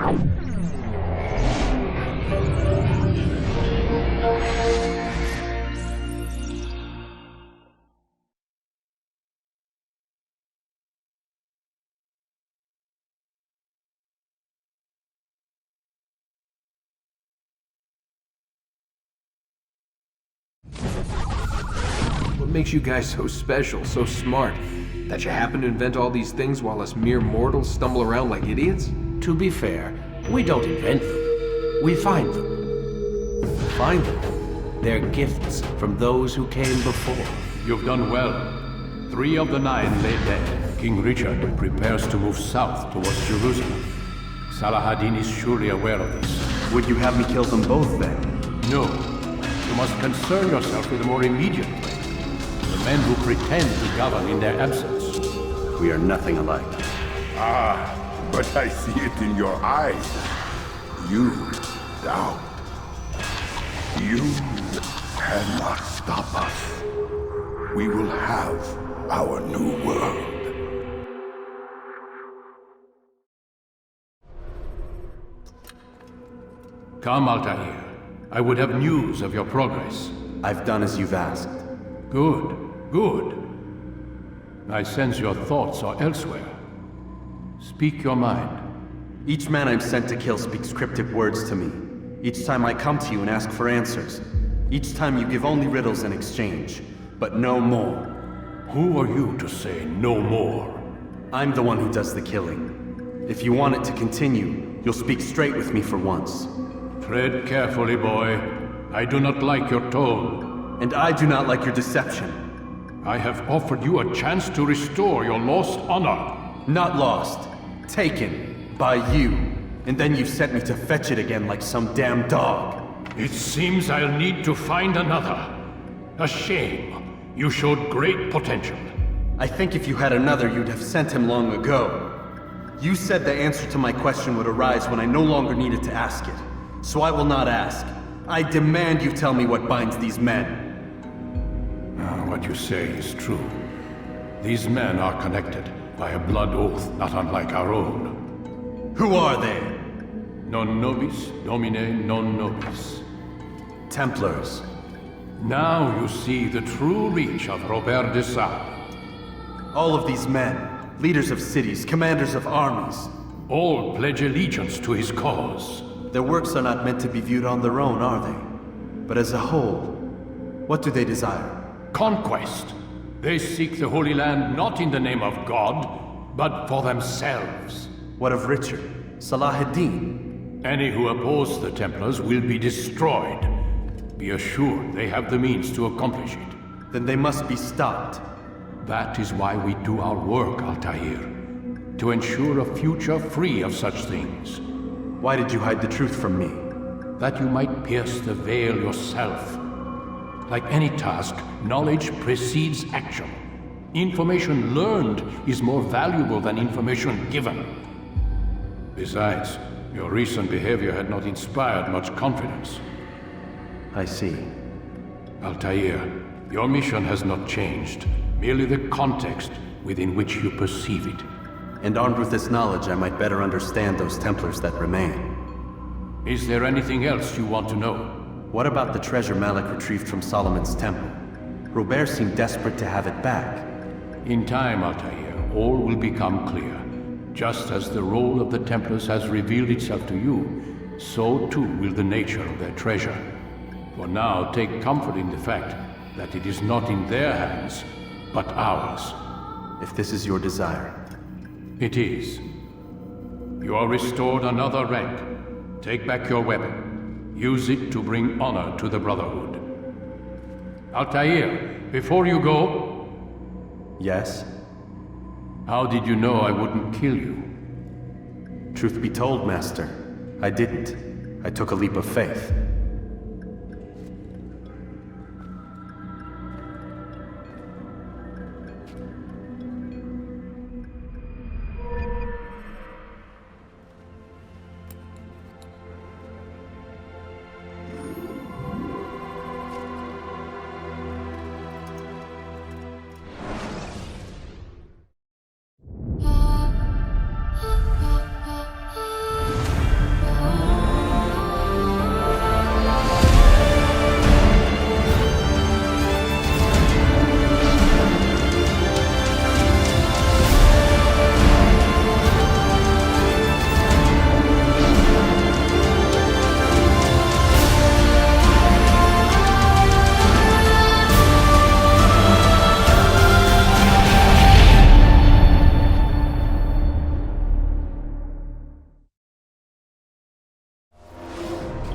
What makes you guys so special, so smart? That you happen to invent all these things while us mere mortals stumble around like idiots? To be fair, we don't invent them. We find them. Find them? They're gifts from those who came before. You've done well. 3 of the 9 lay dead. King Richard prepares to move south towards Jerusalem. Saladin is surely aware of this. Would you have me kill them both then? No. You must concern yourself with a more immediate threat. The men who pretend to govern in their absence. We are nothing alike. Ah, but I see it in your eyes. You doubt. You cannot stop us. We will have our new world. Come, Altair. I would have news of your progress. I've done as you've asked. Good, good. I sense your thoughts are elsewhere. Speak your mind. Each man I'm sent to kill speaks cryptic words to me. Each time I come to you and ask for answers. Each time you give only riddles in exchange, but no more. Who are you to say no more? I'm the one who does the killing. If you want it to continue, you'll speak straight with me for once. Tread carefully, boy. I do not like your tone. And I do not like your deception. I have offered you a chance to restore your lost honor. Not lost. Taken. By you. And then you've sent me to fetch it again like some damn dog. It seems I'll need to find another. A shame. You showed great potential. I think if you had another, you'd have sent him long ago. You said the answer to my question would arise when I no longer needed to ask it. So I will not ask. I demand you tell me what binds these men. What you say is true. These men are connected by a blood oath not unlike our own. Who are they? Non nobis, domine non nobis. Templars. Now you see the true reach of Robert de Sade. All of these men, leaders of cities, commanders of armies. All pledge allegiance to his cause. Their works are not meant to be viewed on their own, are they? But as a whole, what do they desire? Conquest. They seek the Holy Land not in the name of God, but for themselves. What of Richard? Saladin? Any who oppose the Templars will be destroyed. Be assured they have the means to accomplish it. Then they must be stopped. That is why we do our work, Altair. To ensure a future free of such things. Why did you hide the truth from me? That you might pierce the veil yourself. Like any task, knowledge precedes action. Information learned is more valuable than information given. Besides, your recent behavior had not inspired much confidence. I see. Altair, your mission has not changed. Merely the context within which you perceive it. And armed with this knowledge, I might better understand those Templars that remain. Is there anything else you want to know? What about the treasure Malik retrieved from Solomon's temple? Robert seemed desperate to have it back. In time, Altair, all will become clear. Just as the role of the Templars has revealed itself to you, so too will the nature of their treasure. For now, take comfort in the fact that it is not in their hands, but ours. If this is your desire. It is. You are restored another rank. Take back your weapon. Use it to bring honor to the Brotherhood. Altair, before you go... Yes? How did you know I wouldn't kill you? Truth be told, Master, I didn't. I took a leap of faith.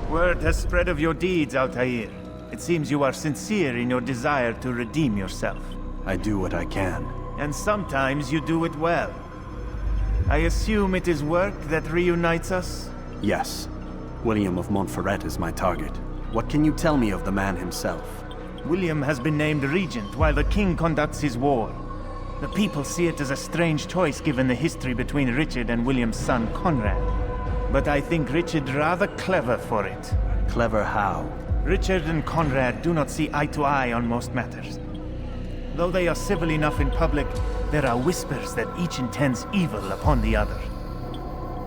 Word has spread of your deeds, Altair. It seems you are sincere in your desire to redeem yourself. I do what I can. And sometimes you do it well. I assume it is work that reunites us? Yes. William of Montferrat is my target. What can you tell me of the man himself? William has been named regent while the king conducts his war. The people see it as a strange choice given the history between Richard and William's son Conrad. But I think Richard rather clever for it. Clever how? Richard and Conrad do not see eye to eye on most matters. Though they are civil enough in public, there are whispers that each intends evil upon the other.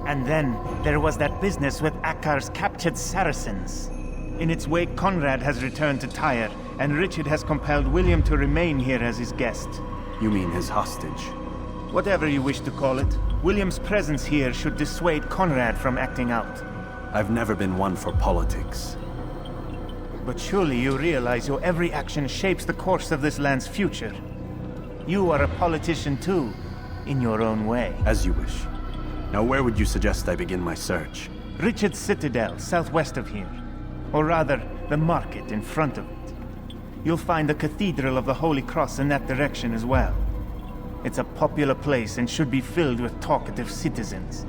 And then there was that business with Akkar's captured Saracens. In its wake, Conrad has returned to Tyre, and Richard has compelled William to remain here as his guest. You mean his hostage? Whatever you wish to call it, William's presence here should dissuade Conrad from acting out. I've never been one for politics. But surely you realize your every action shapes the course of this land's future. You are a politician too, in your own way. As you wish. Now where would you suggest I begin my search? Richard's Citadel, southwest of here. Or rather, the market in front of it. You'll find the Cathedral of the Holy Cross in that direction as well. It's a popular place and should be filled with talkative citizens.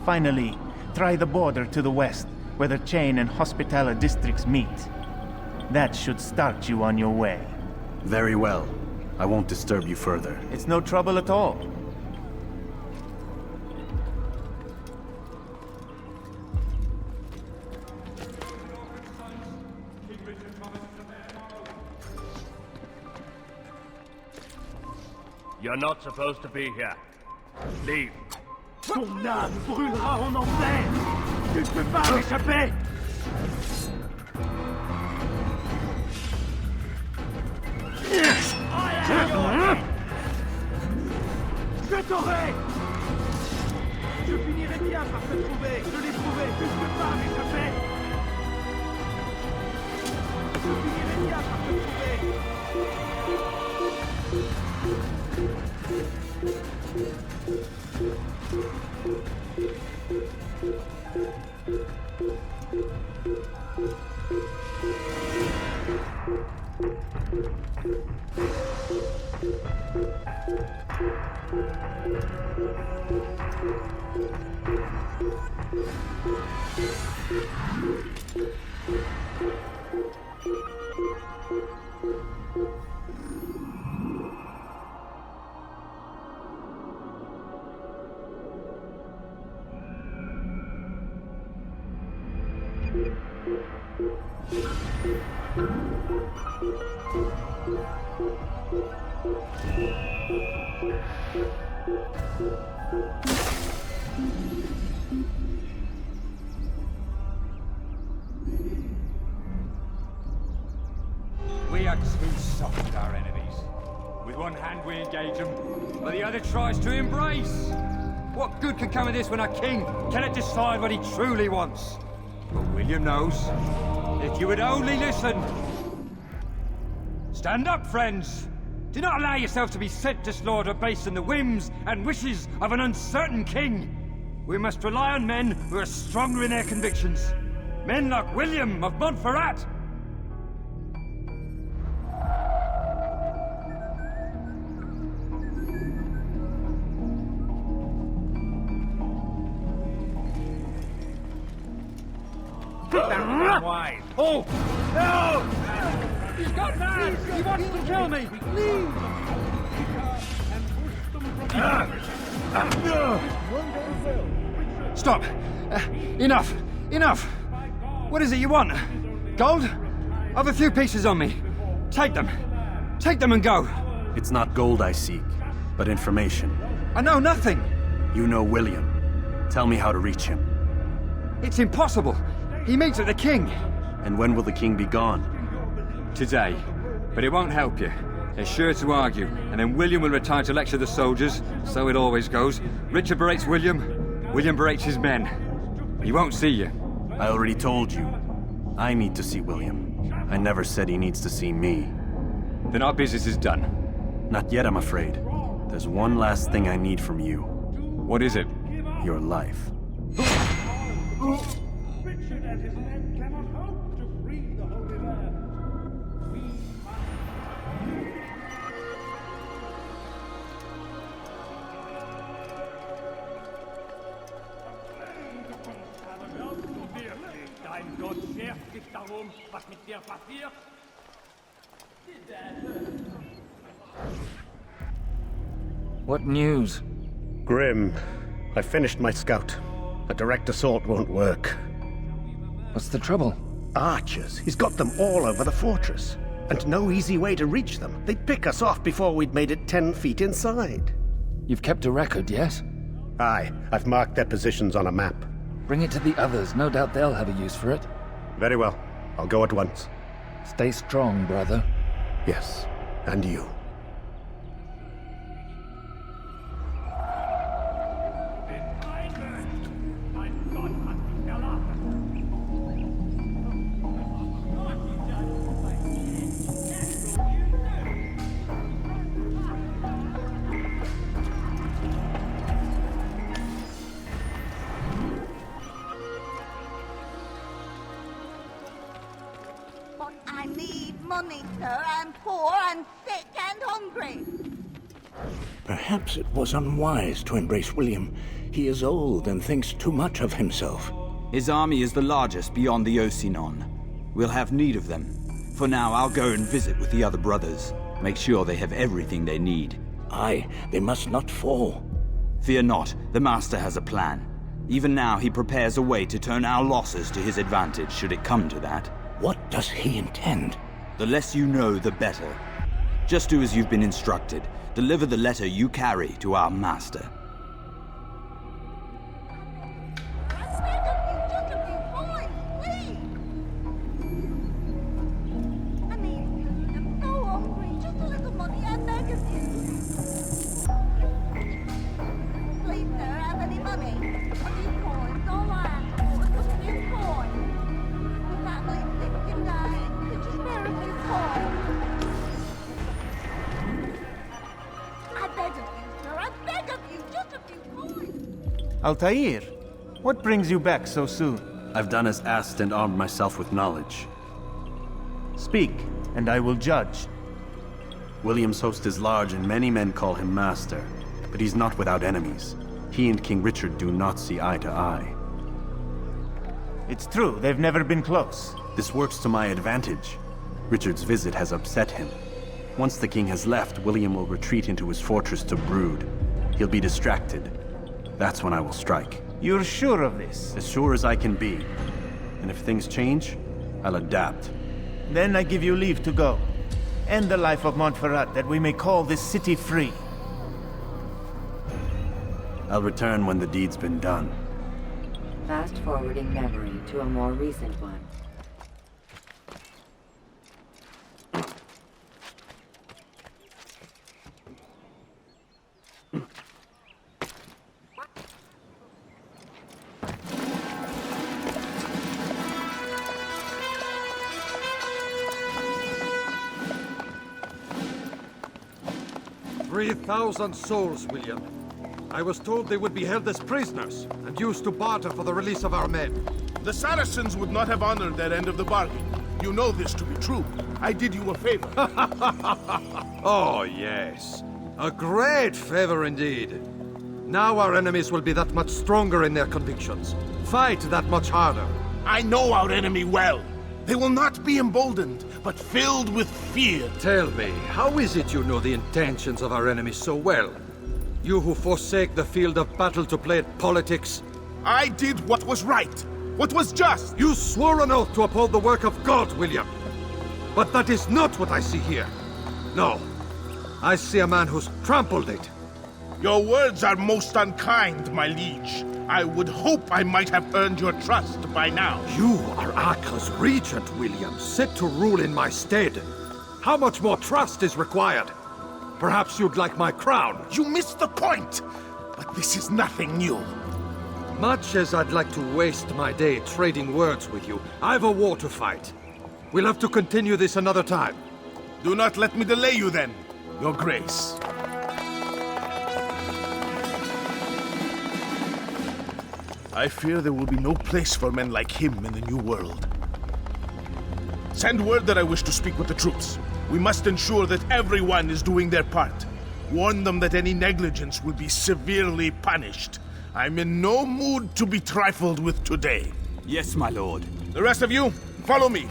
Finally, try the border to the west, where the Chain and Hospitaller districts meet. That should start you on your way. Very well. I won't disturb you further. It's no trouble at all. You're not supposed to be here. Leave. Ton âme brûlera en enfer! Tu ne peux pas m'échapper! Je t'aurai! Je finirai bien par te trouver! Je l'ai trouvé! Tu ne peux pas m'échapper! Je finirai bien par te trouver! We are too soft with our enemies. With one hand we engage them, but the other tries to embrace. What good can come of this when our king cannot decide what he truly wants? But William knows. If you would only listen. Stand up, friends. Do not allow yourself to be sent to slaughter based on the whims and wishes of an uncertain king. We must rely on men who are stronger in their convictions. Men like William of Montferrat. Wide. Oh! No! He's got mad! He wants to kill me! Leave! Stop! Enough! Enough! What is it you want? Gold? I've a few pieces on me. Take them. Take them and go. It's not gold I seek, but information. I know nothing. You know William. Tell me how to reach him. It's impossible. He meets at the king. And when will the king be gone? Today. But it won't help you. They're sure to argue, and then William will retire to lecture the soldiers. So it always goes. Richard berates William. William berates his men. He won't see you. I already told you. I need to see William. I never said he needs to see me. Then our business is done. Not yet, I'm afraid. There's one last thing I need from you. What is it? Your life. as his men cannot hope to free the Holy Land. We must... Dein Gott schert sich darum, was mit dir passiert? What news? Grim, I finished my scout. A direct assault won't work. What's the trouble? Archers. He's got them all over the fortress. And no easy way to reach them. They'd pick us off before we'd made it 10 feet inside. You've kept a record, yes? Aye, I've marked their positions on a map. Bring it to the others. No doubt they'll have a use for it. Very well. I'll go at once. Stay strong, brother. Yes, and you. But I need money, sir. I'm poor and sick and hungry. Perhaps it was unwise to embrace William. He is old and thinks too much of himself. His army is the largest beyond the Ocinon. We'll have need of them. For now, I'll go and visit with the other brothers. Make sure they have everything they need. Aye, they must not fall. Fear not, the Master has a plan. Even now, he prepares a way to turn our losses to his advantage, should it come to that. What does he intend? The less you know, the better. Just do as you've been instructed. Deliver the letter you carry to our Master. Altair, what brings you back so soon? I've done as asked and armed myself with knowledge. Speak, and I will judge. William's host is large and many men call him master, but he's not without enemies. He and King Richard do not see eye to eye. It's true, they've never been close. This works to my advantage. Richard's visit has upset him. Once the king has left, William will retreat into his fortress to brood. He'll be distracted. That's when I will strike. You're sure of this? As sure as I can be. And if things change, I'll adapt. Then I give you leave to go. End the life of Montferrat, that we may call this city free. I'll return when the deed's been done. Fast-forwarding memory to a more recent one. "3,000 souls, William. I was told they would be held as prisoners and used to barter for the release of our men. The Saracens would not have honored their end of the bargain. You know this to be true. I did you a favor. Oh, yes. A great favor indeed. Now our enemies will be that much stronger in their convictions. Fight that much harder. I know our enemy well. They will not be emboldened, but filled with fear. Tell me, how is it you know the intentions of our enemies so well? You who forsake the field of battle to play at politics? I did what was right, what was just. You swore an oath to uphold the work of God, William. But that is not what I see here. No, I see a man who's trampled it. Your words are most unkind, my liege. I would hope I might have earned your trust by now. You are Acre's regent, William, set to rule in my stead. How much more trust is required? Perhaps you'd like my crown. You missed the point! But this is nothing new. Much as I'd like to waste my day trading words with you, I've a war to fight. We'll have to continue this another time. Do not let me delay you then, Your Grace. I fear there will be no place for men like him in the New World. Send word that I wish to speak with the troops. We must ensure that everyone is doing their part. Warn them that any negligence will be severely punished. I'm in no mood to be trifled with today. Yes, my lord. The rest of you, follow me.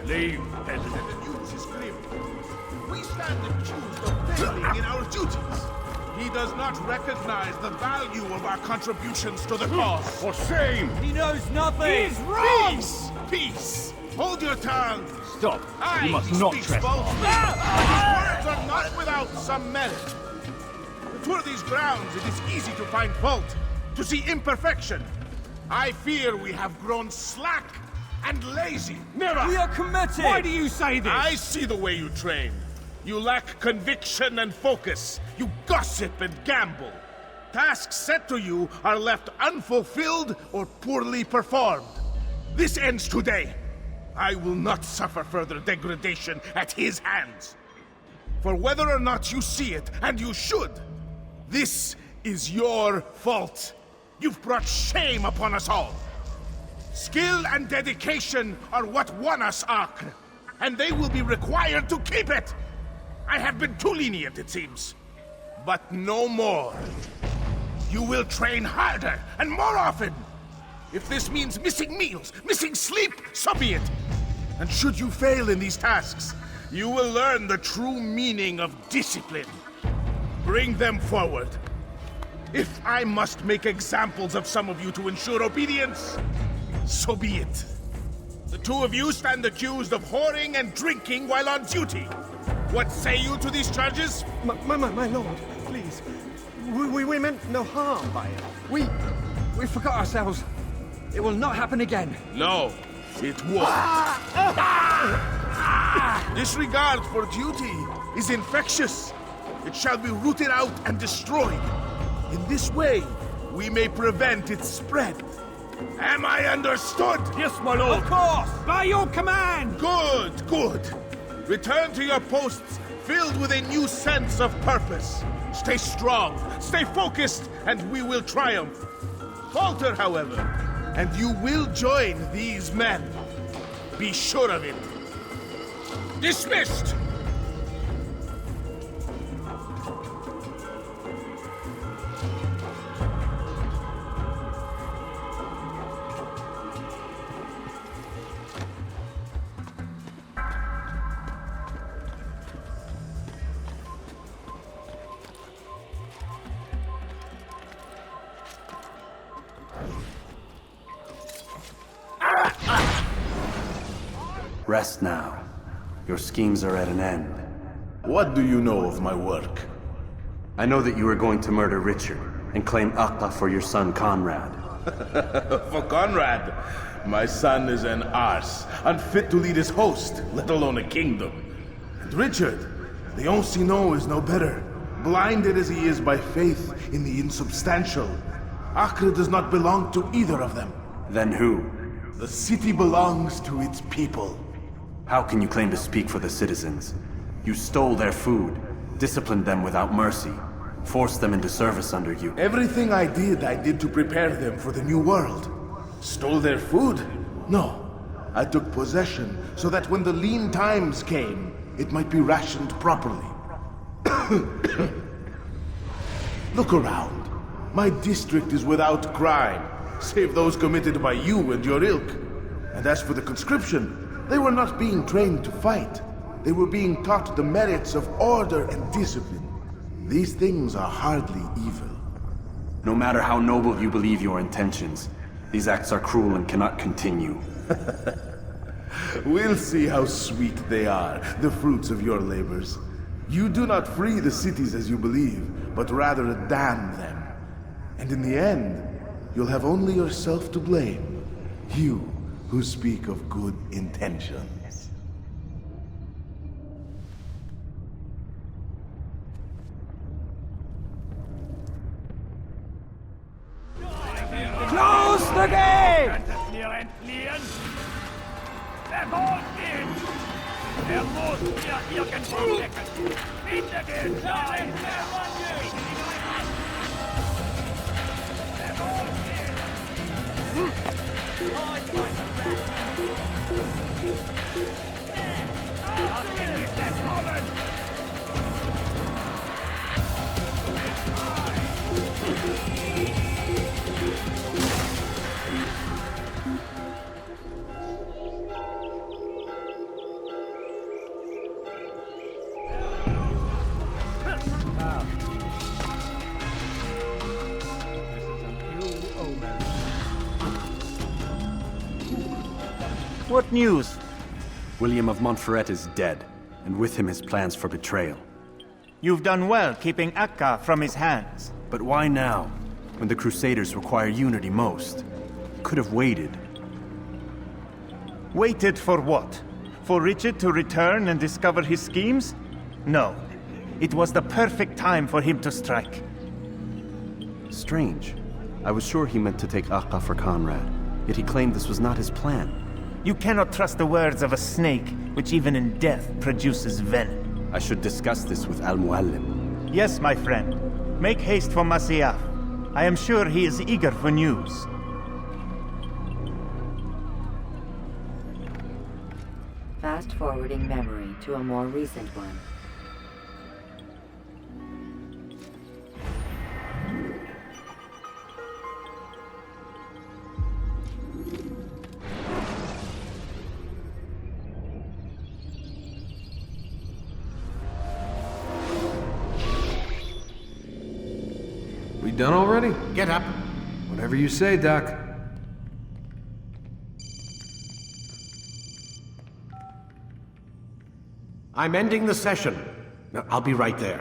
Leave, peasant. The news is grim. We stand accused of failing in our duties. He does not recognize the value of our contributions to the cause. For shame! He knows nothing! He's wrong! Peace! Peace! Hold your tongue! Stop! Aye, You must he not speaks trespass. falsely, but his words are not without some merit. To tour these grounds, it is easy to find fault, to see imperfection. I fear we have grown slack and lazy. Never! We are committed! Why do you say this? I see the way you train. You lack conviction and focus. You gossip and gamble. Tasks set to you are left unfulfilled or poorly performed. This ends today. I will not suffer further degradation at his hands. For whether or not you see it, and you should, this is your fault. You've brought shame upon us all. Skill and dedication are what won us Acre, and they will be required to keep it. I have been too lenient, it seems. But no more. You will train harder and more often. If this means missing meals, missing sleep, so be it. And should you fail in these tasks, you will learn the true meaning of discipline. Bring them forward. If I must make examples of some of you to ensure obedience, so be it. The two of you stand accused of whoring and drinking while on duty. What say you to these charges? My lord, please. We meant no harm by it. We forgot ourselves. It will not happen again. No, it won't. Disregard for duty is infectious. It shall be rooted out and destroyed. In this way, we may prevent its spread. Am I understood? Yes, my lord. Of course! By your command! Good, good. Return to your posts filled with a new sense of purpose. Stay strong, stay focused, and we will triumph. Falter, however, and you will join these men. Be sure of it. Dismissed! Rest now. Your schemes are at an end. What do you know of my work? I know that you are going to murder Richard and claim Acre for your son Conrad. For Conrad, my son is an arse, unfit to lead his host, let alone a kingdom. And Richard, the Ancien is no better, blinded as he is by faith in the insubstantial. Acre does not belong to either of them. Then who? The city belongs to its people. How can you claim to speak for the citizens? You stole their food, disciplined them without mercy, Forced them into service under you. Everything I did to prepare them for the new world. Stole their food? No. I took possession so that when the lean times came, it might be rationed properly. Look around. My district is without crime, save those committed by you and your ilk. And as for the conscription, they were not being trained to fight. They were being taught the merits of order and discipline. These things are hardly evil. No matter how noble you believe your intentions, these acts are cruel and cannot continue. We'll see how sweet they are, the fruits of your labors. You do not free the cities as you believe, but rather damn them. And in the end, you'll have only yourself to blame. You who speak of good intentions. Close the gate! Er muss hier irgendwo stecken. Bitte gehen! Nein, What news? William of Montferrat is dead, and with him his plans for betrayal. You've done well keeping Akka from his hands. But why now, when the Crusaders require unity most? Could have waited. Waited for what? For Richard to return and discover his schemes? No. It was the perfect time for him to strike. Strange. I was sure he meant to take Akka for Conrad, yet he claimed this was not his plan. You cannot trust the words of a snake, which even in death produces venom. I should discuss this with Al-Muallim. Yes, my friend. Make haste for Masyaf. I am sure he is eager for news. Fast-forwarding memory to a more recent one. We done already? Get up. Whatever you say, Doc. I'm ending the session. No, I'll be right there.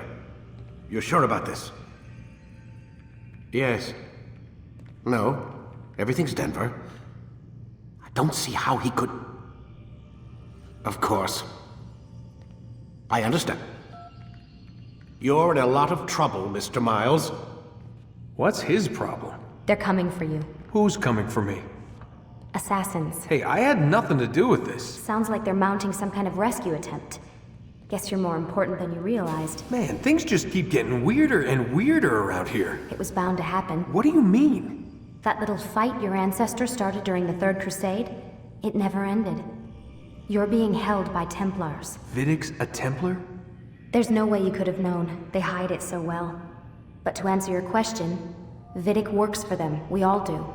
You're sure about this? Yes. No. Everything's Denver. I don't see how he could... Of course. I understand. You're in a lot of trouble, Mr. Miles. What's his problem? They're coming for you. Who's coming for me? Assassins. Hey, I had nothing to do with this. Sounds like they're mounting some kind of rescue attempt. Guess you're more important than you realized. Man, things just keep getting weirder and weirder around here. It was bound to happen. What do you mean? That little fight your ancestors started during the Third Crusade, it never ended. You're being held by Templars. Vidic's a Templar? There's no way you could have known. They hide it so well. But to answer your question, Vidic works for them. We all do.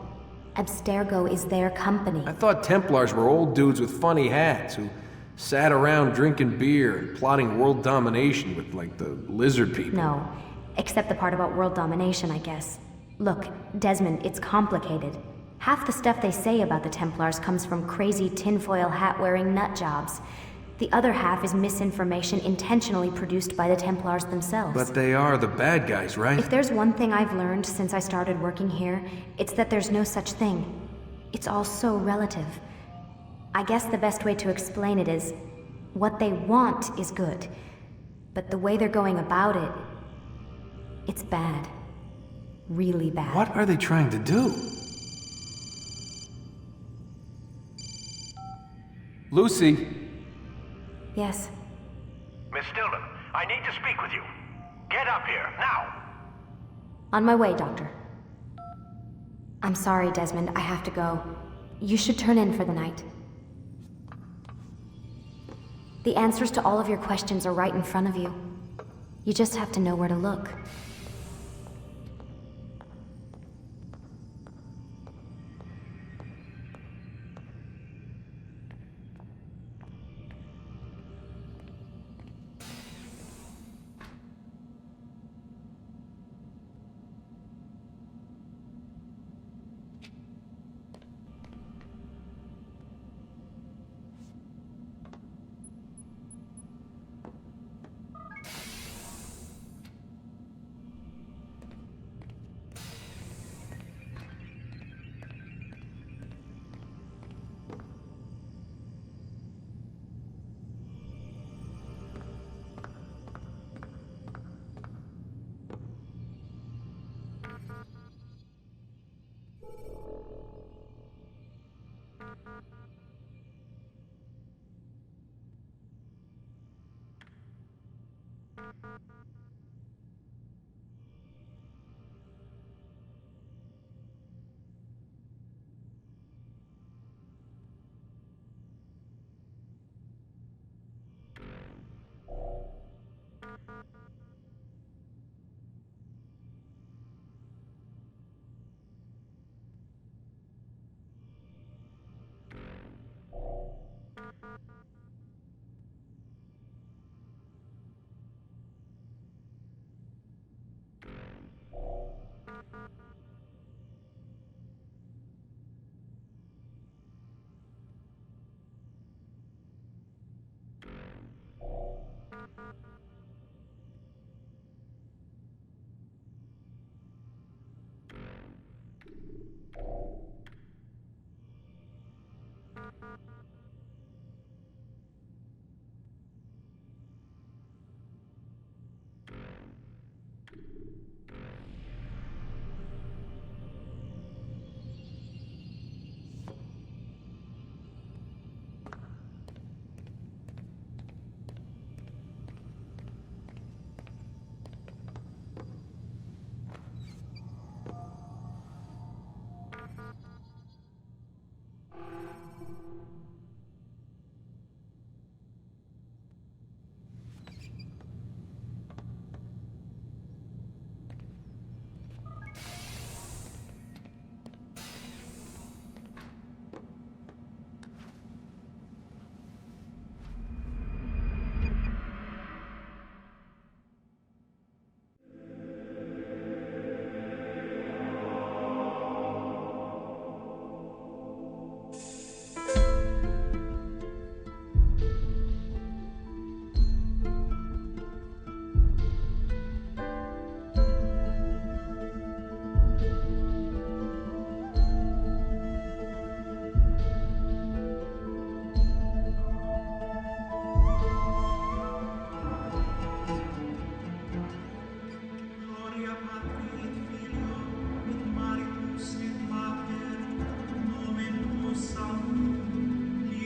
Abstergo is their company. I thought Templars were old dudes with funny hats who sat around drinking beer and plotting world domination with, like, the lizard people. No. Except the part about world domination, I guess. Look, Desmond, it's complicated. Half the stuff they say about the Templars comes from crazy tinfoil hat-wearing nut jobs. The other half is misinformation intentionally produced by the Templars themselves. But they are the bad guys, right? If there's one thing I've learned since I started working here, it's that there's no such thing. It's all so relative. I guess the best way to explain it is, what they want is good. But the way they're going about it, it's bad. Really bad. What are they trying to do? Lucy? Yes? Miss Stillman, I need to speak with you. Get up here, now! On my way, Doctor. I'm sorry, Desmond. I have to go. You should turn in for the night. The answers to all of your questions are right in front of you. You just have to know where to look.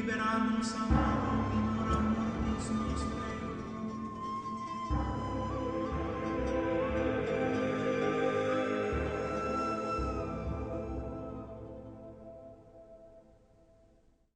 Liberamus amare.